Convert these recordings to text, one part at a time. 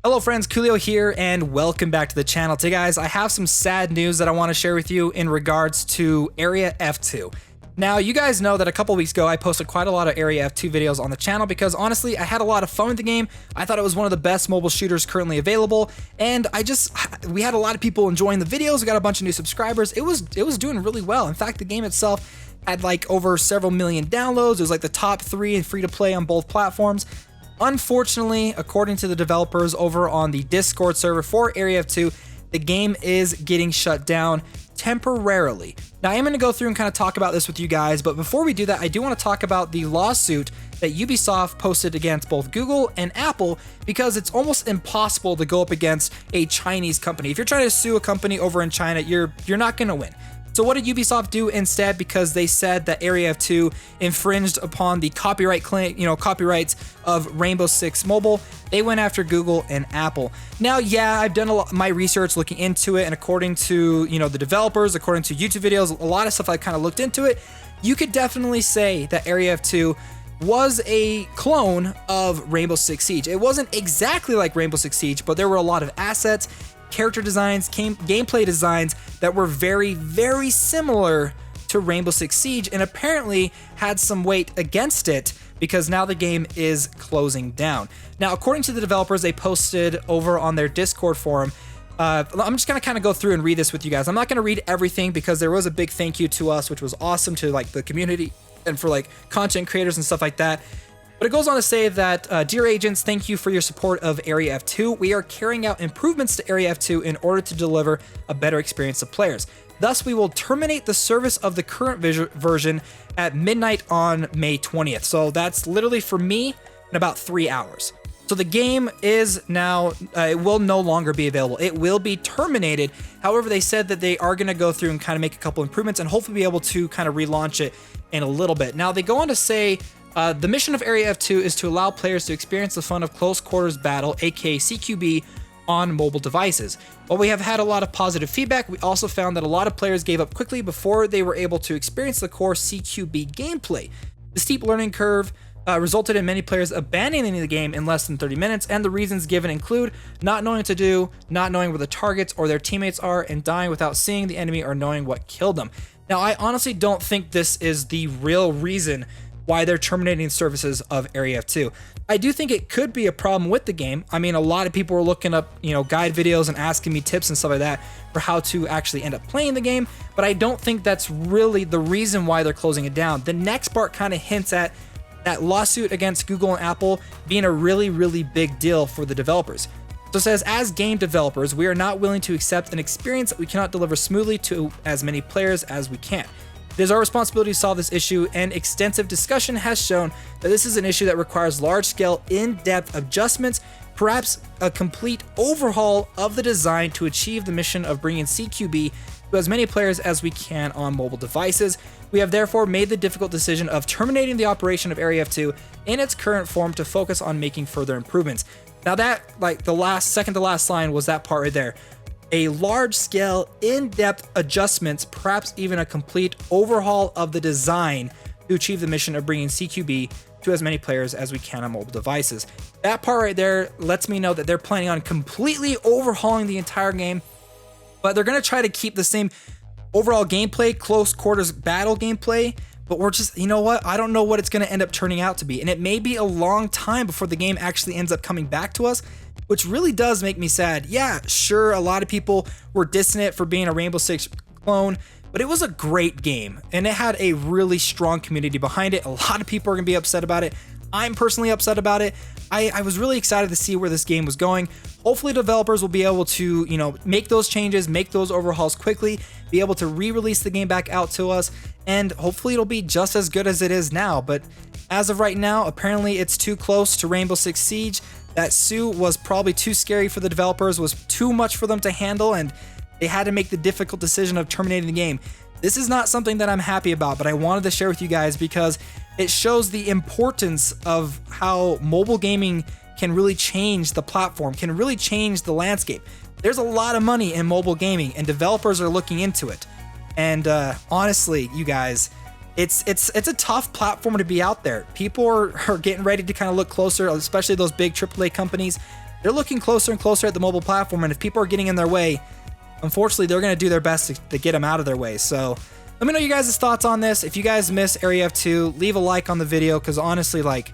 Hello friends, Koolio here and welcome back to the channel. Today guys, I have some sad news that I want to share with you in regards to Area F2. Now you guys know that a couple weeks ago I posted quite a lot of Area F2 videos on the channel because honestly I had a lot of fun with the game. I thought it was one of the best mobile shooters currently available, and we had a lot of people enjoying the videos. We got a bunch of new subscribers. It was doing really well. In fact, the game itself had like over several million downloads. It was like the top 3 and free to play on both platforms. Unfortunately, according to the developers over on the Discord server for Area F2, the game is getting shut down temporarily. Now, I am going to go through and kind of talk about this with you guys, but before we do that, I do want to talk about the lawsuit that Ubisoft posted against both Google and Apple, because it's almost impossible to go up against a Chinese company. If you're trying to sue a company over in China, you're not going to win. So what did Ubisoft do instead? Because they said that Area F2 infringed upon the copyrights of Rainbow Six Mobile, they went after Google and Apple. Now, yeah, I've done my research looking into it, and according to the developers, according to YouTube videos, a lot of stuff I kind of looked into it, you could definitely say that Area F2 was a clone of Rainbow Six Siege. It wasn't exactly like Rainbow Six Siege, but there were a lot of assets, character designs, gameplay designs that were very, very similar to Rainbow Six Siege, and apparently had some weight against it because now the game is closing down. Now, according to the developers, they posted over on their Discord forum. I'm just gonna kind of go through and read this with you guys. I'm not gonna read everything because there was a big thank you to us, which was awesome, to like the community and for like content creators and stuff like that. But it goes on to say that, dear agents, thank you for your support of Area F2. We are carrying out improvements to Area F2 in order to deliver a better experience to players. Thus, we will terminate the service of the current version at midnight on May 20th. So that's literally for me in about 3 hours. So the game is now, it will no longer be available. It will be terminated. However, they said that they are going to go through and kind of make a couple improvements and hopefully be able to kind of relaunch it in a little bit. Now, they go on to say, the mission of Area F2 is to allow players to experience the fun of close quarters battle, aka CQB, on mobile devices. While we have had a lot of positive feedback, we also found that a lot of players gave up quickly before they were able to experience the core CQB gameplay. The steep learning curve resulted in many players abandoning the game in less than 30 minutes, and the reasons given include not knowing what to do, not knowing where the targets or their teammates are, and dying without seeing the enemy or knowing what killed them. Now, I honestly don't think this is the real reason why they're terminating services of Area F2. I do think it could be a problem with the game. I mean, a lot of people were looking up, guide videos and asking me tips and stuff like that for how to actually end up playing the game, but I don't think that's really the reason why they're closing it down. The next part kind of hints at that lawsuit against Google and Apple being a really, really big deal for the developers. So it says, as game developers, we are not willing to accept an experience that we cannot deliver smoothly to as many players as we can. It is our responsibility to solve this issue, and extensive discussion has shown that this is an issue that requires large-scale, in-depth adjustments, perhaps a complete overhaul of the design to achieve the mission of bringing CQB to as many players as we can on mobile devices. We have therefore made the difficult decision of terminating the operation of Area F2 in its current form to focus on making further improvements. Now that, like the second to last line was that part right there. A large-scale, in-depth adjustments, perhaps even a complete overhaul of the design to achieve the mission of bringing CQB to as many players as we can on mobile devices. That part right there lets me know that they're planning on completely overhauling the entire game, but they're going to try to keep the same overall gameplay, close quarters battle gameplay, but we're just, I don't know what it's going to end up turning out to be, and it may be a long time before the game actually ends up coming back to us, which really does make me sad. Yeah, sure, a lot of people were dissing it for being a Rainbow Six clone, but it was a great game, and it had a really strong community behind it. A lot of people are going to be upset about it. I'm personally upset about it. I was really excited to see where this game was going. Hopefully developers will be able to, make those changes, make those overhauls quickly, be able to re-release the game back out to us, and hopefully it'll be just as good as it is now. But as of right now, apparently it's too close to Rainbow Six Siege. That suit was probably too scary for the developers, was too much for them to handle, and they had to make the difficult decision of terminating the game. This is not something that I'm happy about, but I wanted to share with you guys because it shows the importance of how mobile gaming can really change the platform, can really change the landscape. There's a lot of money in mobile gaming, and developers are looking into it. And honestly, you guys, it's a tough platform to be out there. People are getting ready to kind of look closer, especially those big AAA companies. they're looking closer and closer at the mobile platform, and if people are getting in their way, unfortunately, they're going to do their best to get them out of their way. So let me know you guys' thoughts on this. If you guys miss Area F2, leave a like on the video, because honestly, like,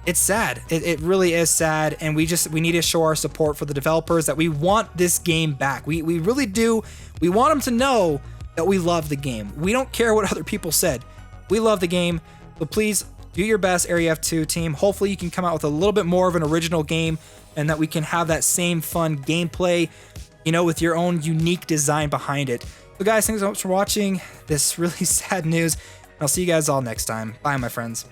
it's sad. It really is sad, and we need to show our support for the developers that we want this game back. We really do. We want them to know that we love the game. We don't care what other people said. We love the game, so please do your best, Area F2 team. Hopefully you can come out with a little bit more of an original game, and that we can have that same fun gameplay, you know, with your own unique design behind it. So guys, thanks so much for watching this really sad news. I'll see you guys all next time. Bye, my friends.